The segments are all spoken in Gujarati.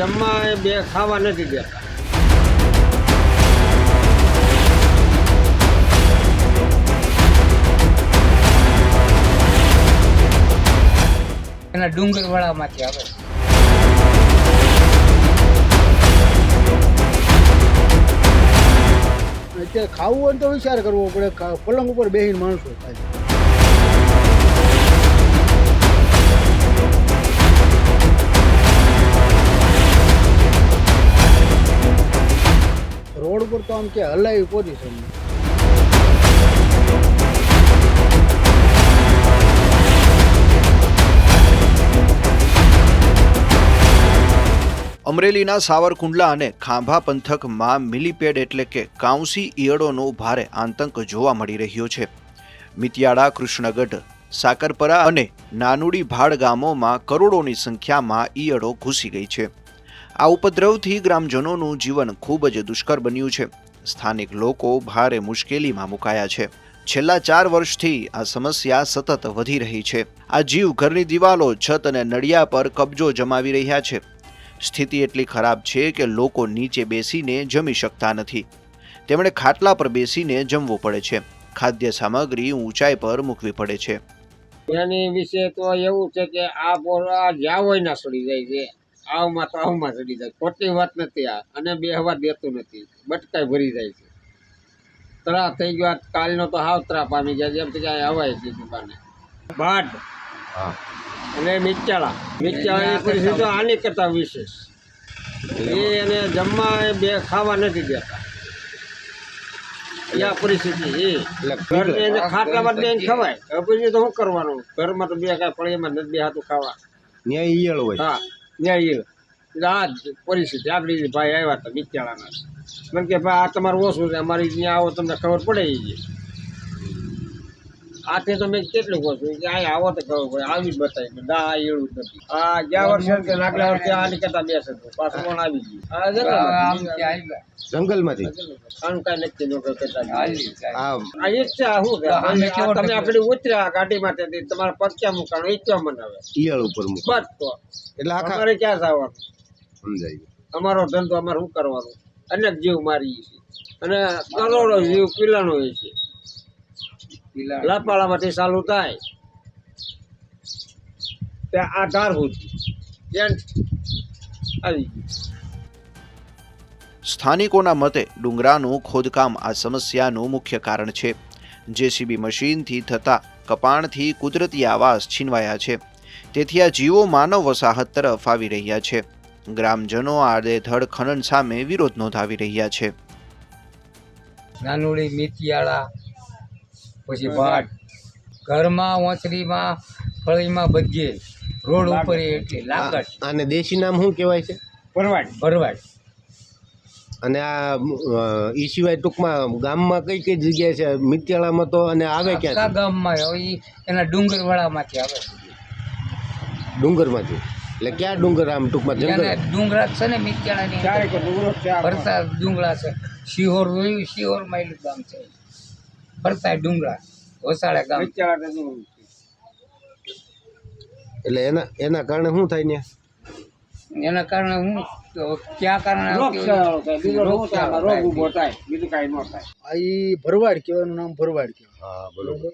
જમવા બે ખાવા નથી દેતા. એના ડુંગર વાળામાંથી આવે. અત્યારે ખાવું હોય તો વિચાર કરવો પડે. પલંગ ઉપર બેસીને માણસો ખાય. રોડ ઉપર તો આમ કે હલાવી પોઝિશન. અમરેલીના સાવરકુંડલા અને ખાંભા પંથકમાં મિલીપેડ એટલે કે કાઉસી ઈયળોનો ભારે આતંક જોવા મળી રહ્યો છે. મિતિયાળા, કૃષ્ણગઢ, સાકરપરા અને નાનુડી ભાડ ગામોમાં કરોડોની સંખ્યામાં ઈયળો ઘૂસી ગઈ છે. આ ઉપદ્રવથી ગ્રામજનોનું જીવન ખૂબ જ દુષ્કર બન્યું છે. સ્થાનિક લોકો ભારે મુશ્કેલીમાં મુકાયા છે. છેલ્લા 4 વર્ષથી આ સમસ્યા સતત વધી રહી છે. આ જીવ ઘરની દિવાલો, છત અને નળિયા પર કબજો જમાવી રહ્યા છે. સ્થિતિ એટલી ખરાબ છે કે લોકો નીચે બેસીને જમી શકતા નથી. તેમણે ખાટલા પર બેસીને જમવું પડે છે. ખાદ્ય સામગ્રી ઊંચાઈ પર મૂકવી પડે છે. એની વિશે તો એવું છે કે આ પોરા જ્યાં હોય ના સડી જાય છે. આવમાં તો આવમાં સડી જાય. ખોટી વાત નથી આ. અને બેહવા દેતું નથી. બટકાઈ ભરી જાય છે. તરા થઈ ગયો. કાલનો તો હાવ તરા પામી જાય. જેમ કે હવાય છે દુકાને. ભાટ અને મિચાળા પરિસ્થિતિ આની કરતા વિશેષ. એને જમવા બે ખાવા નથી દેતા. આ પરિસ્થિતિ એને ખાટલામાં બેન ખવાય. પછી તો શું કરવાનું? ઘરમાં તો બે કાંઈ ફળીમાં નથી બે હાથું ખાવા. ન્યાય ઈયળ હોય. હા, ન્યાય ઈયળ. આ જ પરિસ્થિતિ. આપણી ભાઈ આવ્યા હતા મિચાળાના. મને કે ભાઈ આ તમારું ઓછું છે. અમારી ત્યાં આવો તમને ખબર પડે છે. આથી તો મેં કેટલું કહું છું કે અહીંયા આવો તો ખબર પડે. આવી જ બતાવી દા એવું જ નથી. આ ગયા વર્ષે કે આગલા વર્ષે આની કરતા બેસે પાછું પણ આવી ગયું. જંગલમાંથી આનું કાંઈ નક્કી ન કરતા. આ એ જ છે. શું છે તમે આગળ ઉતર્યા ગાડી માટે તમારા પગ ક્યાં મૂકવાનું એ ક્યાં મનાવે ઈયળ ઉપર બસ તો એટલે અમારે ક્યાં જવાનું? સમજાય. અમારો ધંધો અમારે શું કરવાનું? અનેક જીવ મારી છે અને કરોડો જીવ પીલાનો હોય છે. લાપાળામાંથી ચાલુ થાય ત્યાં આ ધાર સુધી આવી ગયું. સ્થાનિકોના મતે ડુંગરાનું ખોદકામ આ સમસ્યાનું મુખ્ય કારણ છે. જેસીબી મશીનથી થતા કપાણથી કુદરતી આવાસ છીનવાયા છે. તેથી આ જીવો માનવ વસાહત તરફ આવી રહ્યા છે. ગ્રામજનો આડેધડ ખનન સામે વિરોધ નોંધાવી રહ્યા છે. નાનુડી, મિતિયાળા, પછી ભાટ, ઘરમાં, ઓસરીમાં, ફળીમાં, બધે રોડ ઉપર એટલી લાકડ. આને દેશી નામ શું કહેવાય છે? ભરવાડ. અને આ ઈ સિવાય ટૂંકમાં ગામમાં કઈ કઈ જગ્યાએ છે? મિતિયાળામાં તો અને આવે ક્યાં? આખા ગામમાં હવે એના ડુંગર વાળામાંથી આવે. ડુંગરમાંથી. એટલે ક્યાં ડુંગર? આમ ટૂંકમાં જંગલ ડુંગરા છે ને મિતિયાળાની ફરતા ડુંગરા છે. શિહોર જોયું, શિહોરમાં એટલું ગામ છે. ફરતા ડુંગરા વસાડા ગામ. એટલે એના કારણે શું થાય ને? એના કારણે હું ક્યાં કારણે રોગ ઉભો થાય, બીજું કાંઈ ન થાય. આ ઈ ભરવાડ કહેવાયનું નામ ભરવાડ કહેવાય. હા, બરોબર.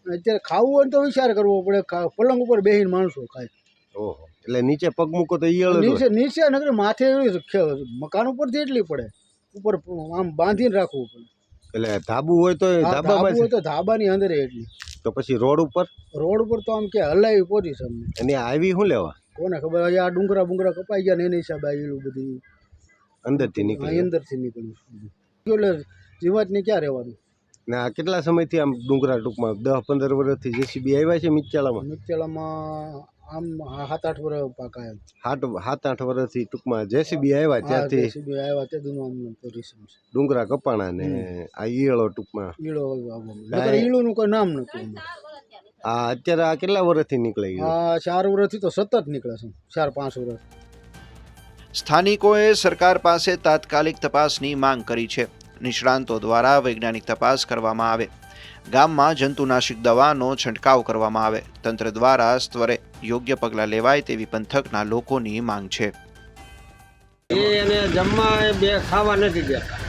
અત્યારે ખાવું હોય તો વિચાર કરવો પડે. પલંગ ઉપર બેસીને માણસો ખાય. ઓહો. એટલે નીચે પગ મૂકો તો ઈયળ નીચે નકરી માથે મકાન ઉપરથી એટલી પડે. ઉપર આમ બાંધીને રાખવું પડે. એટલે ધાબુ હોય તો ધાબાની અંદર એટલી. તો પછી રોડ ઉપર તો આમ કે હલાવી પોઝિશન. અને આવી શું લેવા? કોને ખબર? આ ડુંગરા કપાઈ ગયા ને એના હિસાબે આવેલું બધું અંદરથી નીકળ્યું. એટલે જીવાતને ક્યાં રહેવાનું? ને આ કેટલા સમયથી આમ ડુંગરા ટૂંકમાં 10-15 વર્ષથી જેસીબી આવ્યા છે મિતિયાળામાં આમ 7-8 વર્ષ પાકા. 7-8 વર્ષથી ટૂંકમાં જેસીબી આવ્યા ત્યાંથી ડુંગરા કપાણા ને આ ઈયળો ટૂંકમાં ઈયળોનું કોઈ નામ નથી. આ અત્યારે આ કેટલા વર્ષથી નીકળે? 4 વર્ષથી તો સતત નીકળે છે. 4-5 વર્ષ. સ્થાનિકોએ સરકાર પાસે તાત્કાલિક તપાસની માંગ કરી છે. નિષ્ણાંતો દ્વારા વૈજ્ઞાનિક તપાસ કરવામાં આવે. ગામમાં જંતુનાશક દવાનો છંટકાવ કરવામાં આવે. તંત્ર દ્વારા ત્વરે યોગ્ય પગલાં લેવાય તેવી પંથકના લોકોની માંગ છે. એને જમવા એ બે ખાવા નથી દેતા.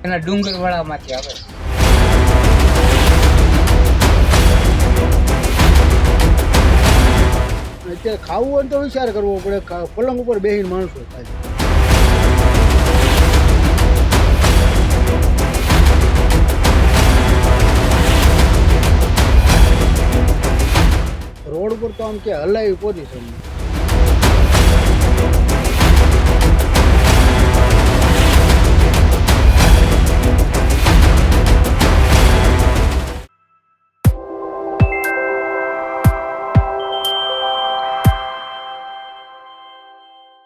એના ડુંગરવાળામાંથી આવે. અત્યારે ખાવું હોય તો વિચાર કરવો પડે. પલંગ ઉપર બેસીને માણસો ખાય. રોડ ઉપર તો આમ કે હલાવી પોઝિશન